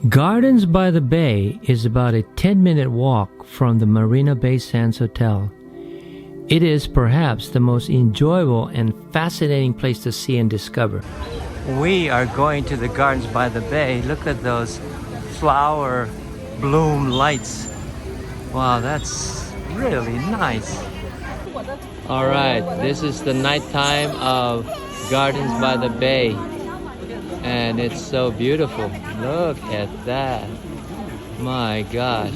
Gardens by the Bay is about a 10-minute walk from the Marina Bay Sands Hotel. It is perhaps the most enjoyable and fascinating place to see and discover. We are going to the Gardens by the Bay. Look at those flower bloom lights. Wow, that's really nice. All right, this is the nighttime of Gardens by the Bay. And it's so beautiful. Look at that. My gosh.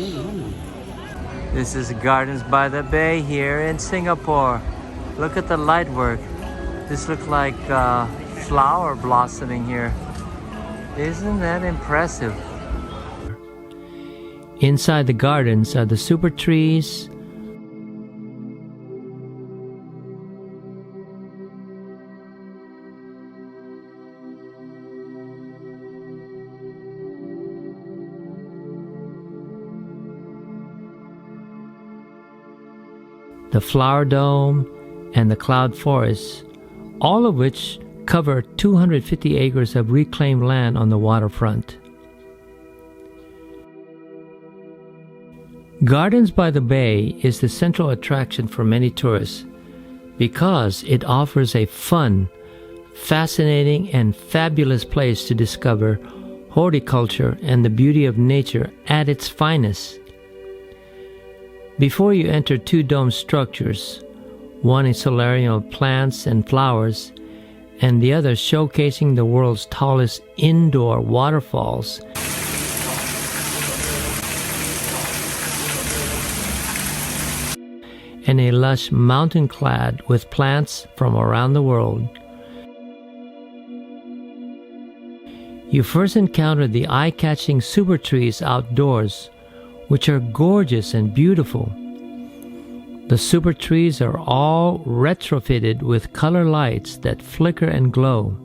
This is Gardens by the Bay here in Singapore. Look at the light work. This looks like flower blossoming here. Isn't that impressive? Inside the gardens are the Supertrees, the Flower Dome, and the Cloud Forest, all of which cover 250 acres of reclaimed land on the waterfront. Gardens by the Bay is the central attraction for many tourists because it offers a fun, fascinating, and fabulous place to discover horticulture and the beauty of nature at its finest. Before you enter two dome structures, one a solarium of plants and flowers, and the other showcasing the world's tallest indoor waterfalls, and a lush mountain clad with plants from around the world. You first encounter the eye-catching Supertrees outdoors, which are gorgeous and beautiful. The Supertrees are all retrofitted with color lights that flicker and glow.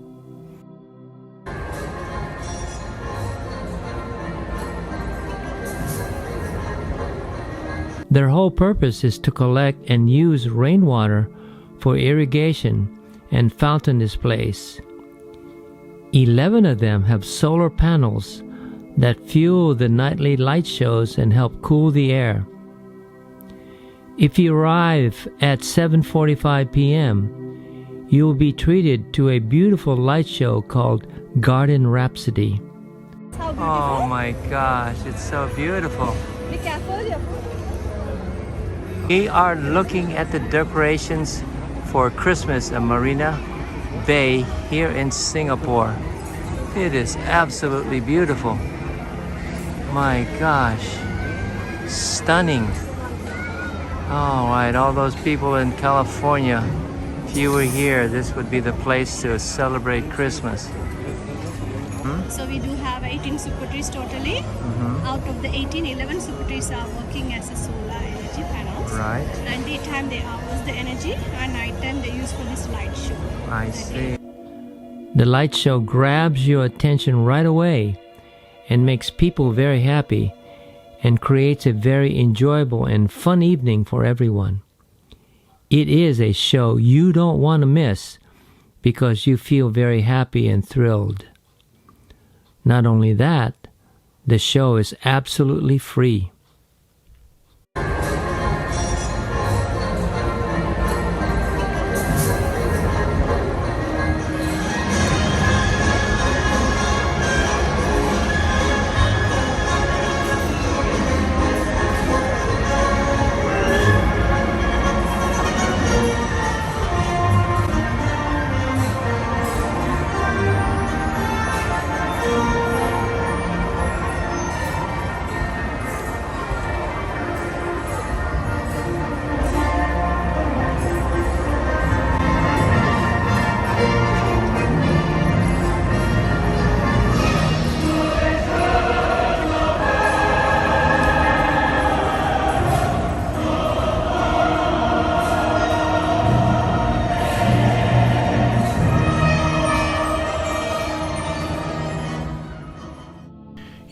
Their whole purpose is to collect and use rainwater for irrigation and fountain displays. 11 of them have solar panels that fuel the nightly light shows and help cool the air. If you arrive at 7:45 p.m., you will be treated to a beautiful light show called Garden Rhapsody. Oh my gosh, it's so beautiful. Be careful. We are looking at the decorations for Christmas at Marina Bay here in Singapore. It is absolutely beautiful. My gosh, stunning. All right, all those people in California, if you were here, this would be the place to celebrate Christmas. So we do have 18 Supertrees totally. Out of the 18, 11 Supertrees are working as a solar energy panels. Right. And daytime they harvest the energy, and nighttime they use for this light show. I see. The light show grabs your attention right away and makes people very happy and creates a very enjoyable and fun evening for everyone. It is a show you don't want to miss because you feel very happy and thrilled. Not only that, the show is absolutely free.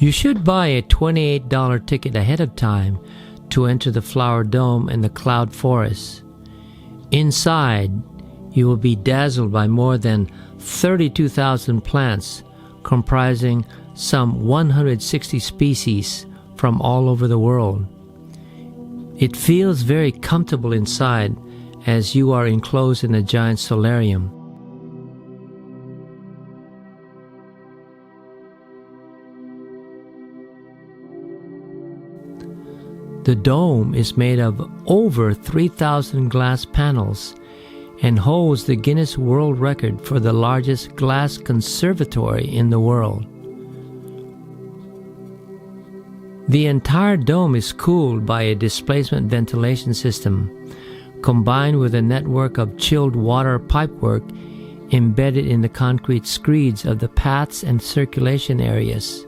You should buy a $28 ticket ahead of time to enter the Flower Dome and the Cloud Forest. Inside, you will be dazzled by more than 32,000 plants comprising some 160 species from all over the world. It feels very comfortable inside as you are enclosed in a giant solarium. The dome is made of over 3,000 glass panels and holds the Guinness World Record for the largest glass conservatory in the world. The entire dome is cooled by a displacement ventilation system, combined with a network of chilled water pipework embedded in the concrete screeds of the paths and circulation areas.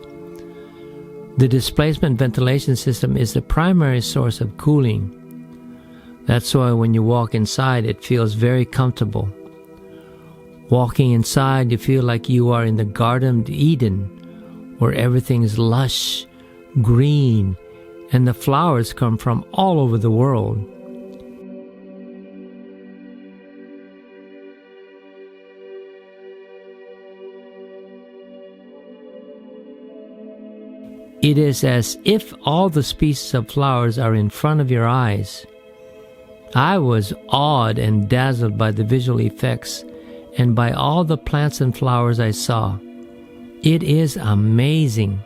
The displacement ventilation system is the primary source of cooling. That's why when you walk inside, it feels very comfortable. Walking inside, you feel like you are in the Garden of Eden, where everything is lush, green, and the flowers come from all over the world. It is as if all the species of flowers are in front of your eyes. I was awed and dazzled by the visual effects and by all the plants and flowers I saw. It is amazing.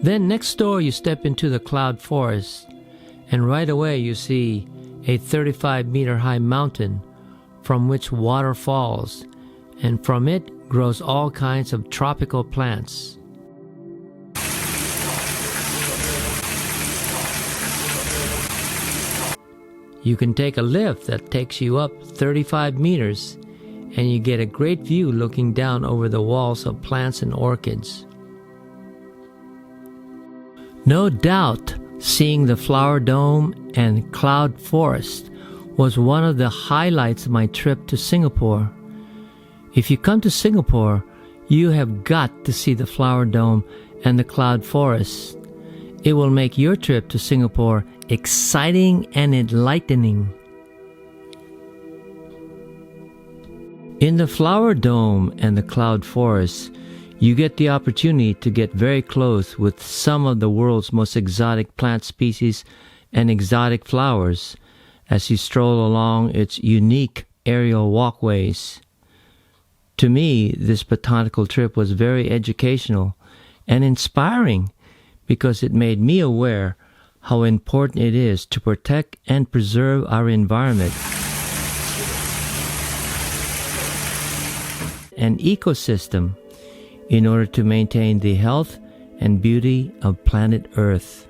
Then next door you step into the cloud forest, and right away you see a 35-meter high mountain from which water falls, and from it grows all kinds of tropical plants. You can take a lift that takes you up 35 meters, and you get a great view looking down over the walls of plants and orchids. No doubt, seeing the flower dome and cloud forest was one of the highlights of my trip to Singapore. If you come to Singapore, you have got to see the flower dome and the cloud forest. It will make your trip to Singapore exciting and enlightening. In the flower dome and the cloud forest, you get the opportunity to get very close with some of the world's most exotic plant species and exotic flowers as you stroll along its unique aerial walkways. To me, this botanical trip was very educational and inspiring because it made me aware how important it is to protect and preserve our environment and ecosystem in order to maintain the health and beauty of planet Earth.